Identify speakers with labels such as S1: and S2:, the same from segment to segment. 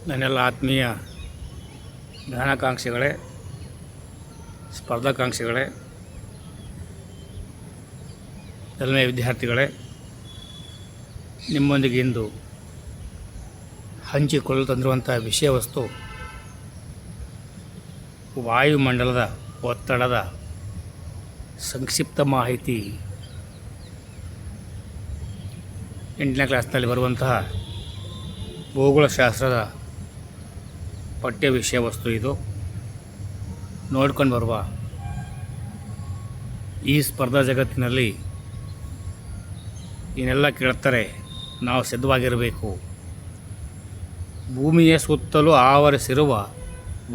S1: ನನ್ನೆಲ್ಲ ಆತ್ಮೀಯ ಜ್ಞಾನಾಕಾಂಕ್ಷಿಗಳೇ, ಸ್ಪರ್ಧಾಕಾಂಕ್ಷಿಗಳೇ, ಎಲ್ಲನೇ ವಿದ್ಯಾರ್ಥಿಗಳೇ, ನಿಮ್ಮೊಂದಿಗೆ ಇಂದು ಹಂಚಿಕೊಳ್ಳಲು ತಂದಿರುವಂಥ ವಿಷಯ ವಸ್ತು ವಾಯುಮಂಡಲದ ಒತ್ತಡದ ಸಂಕ್ಷಿಪ್ತ ಮಾಹಿತಿ. 8ನೇ ಕ್ಲಾಸ್ನಲ್ಲಿ ಬರುವಂತಹ ಭೂಗೋಳಶಾಸ್ತ್ರದ ಪಠ್ಯ ವಿಷಯ ವಸ್ತು ಇದು. ನೋಡ್ಕೊಂಡು ಬರುವ ಈ ಸ್ಪರ್ಧಾ ಜಗತ್ತಿನಲ್ಲಿ ಇನ್ನೆಲ್ಲ ಕೇಳ್ತಾರೆ, ನಾವು ಸಿದ್ಧವಾಗಿರಬೇಕು. ಭೂಮಿಯ ಸುತ್ತಲೂ ಆವರಿಸಿರುವ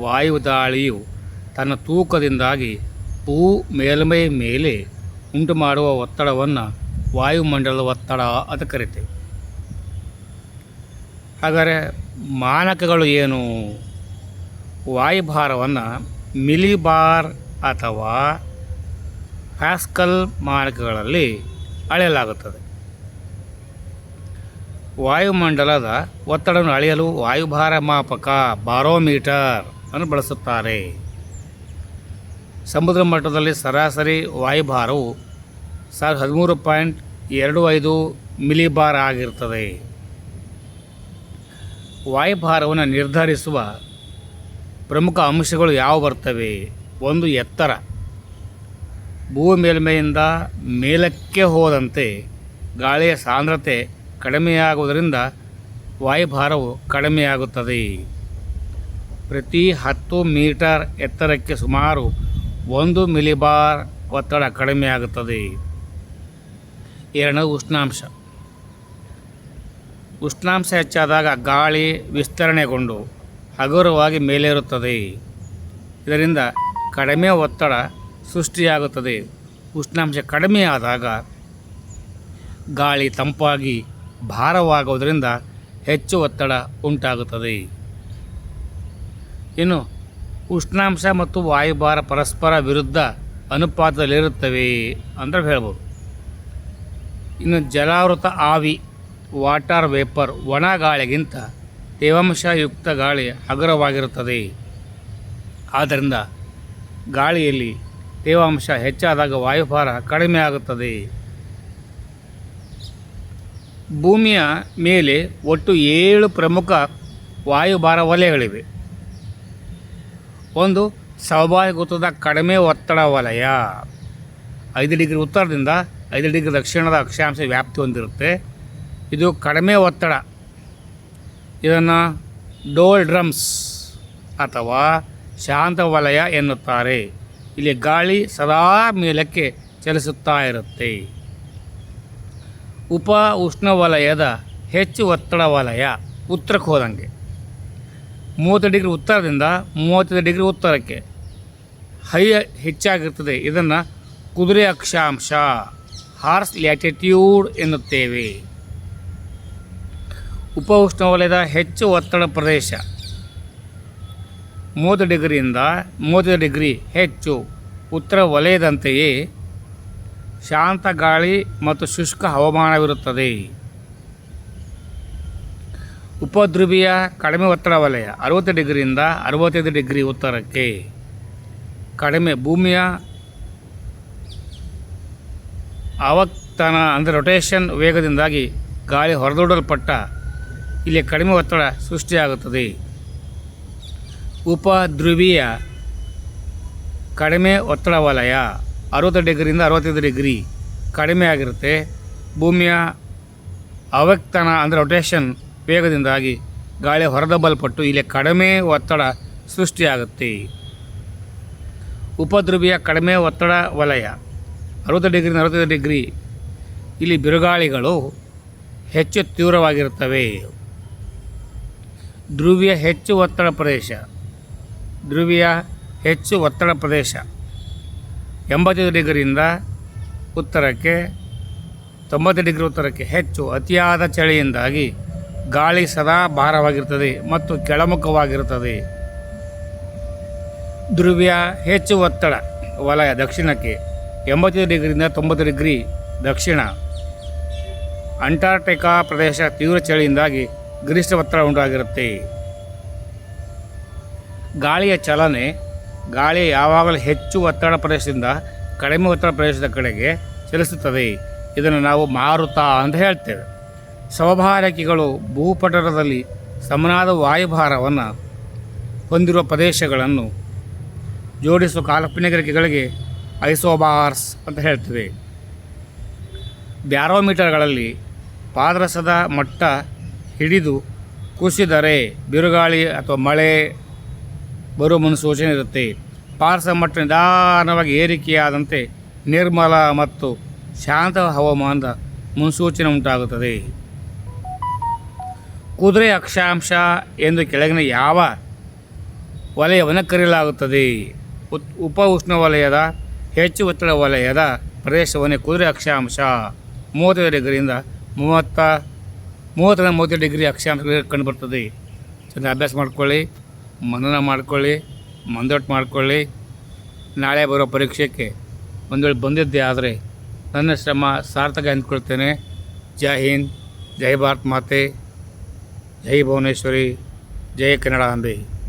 S1: ವಾಯುದಾಳಿಯು ತನ್ನ ತೂಕದಿಂದಾಗಿ ಭೂ ಮೇಲ್ಮೈ ಮೇಲೆ ಉಂಟು ಮಾಡುವ ಒತ್ತಡವನ್ನು ವಾಯುಮಂಡಲದ ಒತ್ತಡ ಅಂತ ಕರಿತೇವೆ. ಹಾಗಾದರೆ ಮಾನಕಗಳು ಏನು? ವಾಯುಭಾರವನ್ನು ಮಿಲಿಬಾರ್ ಅಥವಾ ಪ್ಯಾಸ್ಕಲ್ ಮಾನಕಗಳಲ್ಲಿ ಅಳೆಯಲಾಗುತ್ತದೆ. ವಾಯುಮಂಡಲದ ಒತ್ತಡವನ್ನು ಅಳೆಯಲು ವಾಯುಭಾರ ಮಾಪಕ ಬಾರೋಮೀಟರ್ ಅನ್ನು ಬಳಸುತ್ತಾರೆ. ಸಮುದ್ರ ಮಟ್ಟದಲ್ಲಿ ಸರಾಸರಿ ವಾಯುಭಾರವು 13.25 ಮಿಲಿಬಾರ್ ಆಗಿರುತ್ತದೆ. ವಾಯುಭಾರವನ್ನು ನಿರ್ಧರಿಸುವ ಪ್ರಮುಖ ಅಂಶಗಳು ಯಾವ ಬರ್ತವೆ? ಒಂದು, ಎತ್ತರ. ಭೂ ಮೇಲ್ಮೈಯಿಂದ ಮೇಲಕ್ಕೆ ಹೋದಂತೆ ಗಾಳಿಯ ಸಾಂದ್ರತೆ ಕಡಿಮೆಯಾಗುವುದರಿಂದ ವಾಯುಭಾರವು ಕಡಿಮೆಯಾಗುತ್ತದೆ. ಪ್ರತಿ 10 ಮೀಟರ್ ಎತ್ತರಕ್ಕೆ ಸುಮಾರು 1 ಮಿಲಿಬಾರ್ ಒತ್ತಡ ಕಡಿಮೆಯಾಗುತ್ತದೆ. 2, ಉಷ್ಣಾಂಶ. ಉಷ್ಣಾಂಶ ಹೆಚ್ಚಾದಾಗ ಗಾಳಿ ವಿಸ್ತರಣೆಗೊಂಡು ಹಗುರವಾಗಿ ಮೇಲೇರುತ್ತದೆ. ಇದರಿಂದ ಕಡಿಮೆ ಒತ್ತಡ ಸೃಷ್ಟಿಯಾಗುತ್ತದೆ. ಉಷ್ಣಾಂಶ ಕಡಿಮೆಯಾದಾಗ ಗಾಳಿ ತಂಪಾಗಿ ಭಾರವಾಗುವುದರಿಂದ ಹೆಚ್ಚು ಒತ್ತಡ ಉಂಟಾಗುತ್ತದೆ. ಇನ್ನು ಉಷ್ಣಾಂಶ ಮತ್ತು ವಾಯುಭಾರ ಪರಸ್ಪರ ವಿರುದ್ಧ ಅನುಪಾತದಲ್ಲಿರುತ್ತವೆ ಅಂತ ಹೇಳ್ಬೋದು. ಇನ್ನು ಜಲಾವೃತ ಆವಿ, ವಾಟರ್ ವೇಪರ್, ಒಣ ಗಾಳಿಗಿಂತ ತೇವಾಂಶಯುಕ್ತ ಗಾಳಿ ಹಗುರವಾಗಿರುತ್ತದೆ. ಆದ್ದರಿಂದ ಗಾಳಿಯಲ್ಲಿ ತೇವಾಂಶ ಹೆಚ್ಚಾದಾಗ ವಾಯುಭಾರ ಕಡಿಮೆ ಆಗುತ್ತದೆ. ಭೂಮಿಯ ಮೇಲೆ ಒಟ್ಟು 7 ಪ್ರಮುಖ ವಾಯುಭಾರ ವಲಯಗಳಿವೆ. 1, ಸ್ವಾಭಾವಿಕ ಕಡಿಮೆ ಒತ್ತಡ ವಲಯ. 5 ಡಿಗ್ರಿ ಉತ್ತರದಿಂದ 5 ಡಿಗ್ರಿ ದಕ್ಷಿಣದ ಅಕ್ಷಾಂಶ ವ್ಯಾಪ್ತಿ ಹೊಂದಿರುತ್ತೆ. ಇದು ಕಡಿಮೆ ಒತ್ತಡ. ಇದನ್ನು ಡೋಲ್ಡ್ರಮ್ಸ್ ಅಥವಾ ಶಾಂತ ವಲಯ ಎನ್ನುತ್ತಾರೆ. ಇಲ್ಲಿ ಗಾಳಿ ಸದಾ ಮೇಲಕ್ಕೆ ಚಲಿಸುತ್ತಾ ಇರುತ್ತೆ. ಉಪ ಉಷ್ಣವಲಯದ ಹೆಚ್ಚು ಒತ್ತಡ ವಲಯ ಉತ್ತರಕ್ಕೆ ಹೋದಂಗೆ 30 ಡಿಗ್ರಿ ಉತ್ತರದಿಂದ 35 ಡಿಗ್ರಿ ಉತ್ತರಕ್ಕೆ ಹೆಚ್ಚಾಗಿರ್ತದೆ. ಇದನ್ನು ಕುದುರೆ ಅಕ್ಷಾಂಶ, ಹಾರ್ಸ್ ಲ್ಯಾಟಿಟ್ಯೂಡ್ ಎನ್ನುತ್ತೇವೆ. ಉಪ ಉಷ್ಣವಲಯದ ಹೆಚ್ಚು ಒತ್ತಡ ಪ್ರದೇಶ 30 ಡಿಗ್ರಿಯಿಂದ 35 ಡಿಗ್ರಿ ಹೆಚ್ಚು. ಉತ್ತರ ವಲಯದಂತೆಯೇ ಶಾಂತ ಗಾಳಿ ಮತ್ತು ಶುಷ್ಕ ಹವಾಮಾನವಿರುತ್ತದೆ. ಉಪಧ್ರುವೀಯ ಕಡಿಮೆ ಒತ್ತಡ ವಲಯ 60 ಡಿಗ್ರಿಯಿಂದ 65 ಡಿಗ್ರಿ ಉತ್ತರಕ್ಕೆ. ಕಡಿಮೆ ಭೂಮಿಯ ಆವರ್ತನ ಅಂದರೆ ರೊಟೇಷನ್ ವೇಗದಿಂದಾಗಿ ಗಾಳಿ ಹೊರದೂಡಲ್ಪಟ್ಟ ಇಲ್ಲಿ ಕಡಿಮೆ ಒತ್ತಡ ಸೃಷ್ಟಿಯಾಗುತ್ತದೆ. ಉಪಧ್ರುವೀಯ ಕಡಿಮೆ ಒತ್ತಡ ವಲಯ 60 ಡಿಗ್ರಿಯಿಂದ 65 ಡಿಗ್ರಿ ಕಡಿಮೆ ಆಗಿರುತ್ತೆ. ಭೂಮಿಯ ಆವರ್ತನ ಅಂದರೆ ರೊಟೇಷನ್ ವೇಗದಿಂದಾಗಿ ಗಾಳಿ ಹೊರದಬ್ಬಲ್ಪಟ್ಟು ಇಲ್ಲಿ ಕಡಿಮೆ ಒತ್ತಡ ಸೃಷ್ಟಿಯಾಗುತ್ತೆ. ಉಪಧ್ರುವೀಯ ಕಡಿಮೆ ಒತ್ತಡ ವಲಯ 60 ಡಿಗ್ರಿಯಿಂದ 65 ಡಿಗ್ರಿ ಇಲ್ಲಿ ಬಿರುಗಾಳಿಗಳು ಹೆಚ್ಚು ತೀವ್ರವಾಗಿರುತ್ತವೆ. ಧ್ರುವೀಯ ಹೆಚ್ಚು ಒತ್ತಡ ಪ್ರದೇಶ 85 ಡಿಗ್ರಿಯಿಂದ ಉತ್ತರಕ್ಕೆ 90 ಡಿಗ್ರಿ ಉತ್ತರಕ್ಕೆ ಹೆಚ್ಚು. ಅತಿಯಾದ ಚಳಿಯಿಂದಾಗಿ ಗಾಳಿ ಸದಾ ಭಾರವಾಗಿರುತ್ತದೆ ಮತ್ತು ಕೆಳಮುಖವಾಗಿರುತ್ತದೆ. ಧ್ರುವೀಯ ಹೆಚ್ಚು ಒತ್ತಡ ವಲಯ ದಕ್ಷಿಣಕ್ಕೆ 85 ಡಿಗ್ರಿಯಿಂದ 90 ಡಿಗ್ರಿ ದಕ್ಷಿಣ. ಅಂಟಾರ್ಟಿಕಾ ಪ್ರದೇಶ ತೀವ್ರ ಚಳಿಯಿಂದಾಗಿ ಗರಿಷ್ಠ ಒತ್ತಡ ಉಂಟಾಗಿರುತ್ತೆ. ಗಾಳಿಯ ಚಲನೆ, ಗಾಳಿ ಯಾವಾಗಲೂ ಹೆಚ್ಚು ಒತ್ತಡ ಪ್ರದೇಶದಿಂದ ಕಡಿಮೆ ಒತ್ತಡ ಪ್ರದೇಶದ ಕಡೆಗೆ ಚಲಿಸುತ್ತದೆ. ಇದನ್ನು ನಾವು ಮಾರುತ ಅಂತ ಹೇಳ್ತೇವೆ. ಸ್ವಾಭಾವಿಕಿಗಳು ಭೂಪಟಲದಲ್ಲಿ ಸಮನಾದ ವಾಯುಭಾರವನ್ನು ಹೊಂದಿರುವ ಪ್ರದೇಶಗಳನ್ನು ಜೋಡಿಸುವ ಕಾಲ್ಪನಿಕ ರೇಖೆಗಳಿಗೆ ಐಸೋಬಾರ್ಸ್ ಅಂತ ಹೇಳ್ತೇವೆ. ಬ್ಯಾರೋಮೀಟರ್ಗಳಲ್ಲಿ ಪಾದರಸದ ಮಟ್ಟ ಹಿಡಿದು ಕುಸಿದರೆ ಬಿರುಗಾಳಿ ಅಥವಾ ಮಳೆ ಬರುವ ಮುನ್ಸೂಚನೆ ಇರುತ್ತೆ. ಪಾದರಸದ ಮಟ್ಟ ನಿಧಾನವಾಗಿ ಏರಿಕೆಯಾದಂತೆ ನಿರ್ಮಲ ಮತ್ತು ಶಾಂತ ಹವಾಮಾನದ ಮುನ್ಸೂಚನೆ ಉಂಟಾಗುತ್ತದೆ. ಕುದುರೆ ಅಕ್ಷಾಂಶ ಎಂದು ಕೆಳಗಿನ ಯಾವ ವಲಯವನ್ನು ಕರೆಯಲಾಗುತ್ತದೆ? ಉಪ ಉಷ್ಣವಲಯದ ಹೆಚ್ಚು ಒತ್ತಡ ವಲಯದ ಪ್ರದೇಶವನ್ನೇ ಕುದುರೆ ಅಕ್ಷಾಂಶ. 35 ಡಿಗ್ರಿಯಿಂದ 30 ಡಿಗ್ರಿ ಅಕ್ಷಾಂಶ ಕಂಡುಬರ್ತದೆ. ಚೆಂದ ಅಭ್ಯಾಸ ಮಾಡ್ಕೊಳ್ಳಿ, ಮನನ ಮಾಡ್ಕೊಳ್ಳಿ, ಮಂದೊಟ್ಟು ಮಾಡ್ಕೊಳ್ಳಿ. ನಾಳೆ ಬರೋ ಪರೀಕ್ಷೆಗೆ ಒಂದು ವೇಳೆ ಬಂದಿದ್ದೆ ಆದರೆ ನನ್ನ ಶ್ರಮ ಸಾರ್ಥಕ ಅಂದ್ಕೊಳ್ತೇನೆ. ಜೈ ಹಿಂದ್, ಜೈ ಭಾರತ್ ಮಾತೆ, ಜೈ ಭುವನೇಶ್ವರಿ, ಜೈ ಕನ್ನಡಾಂಬೆ.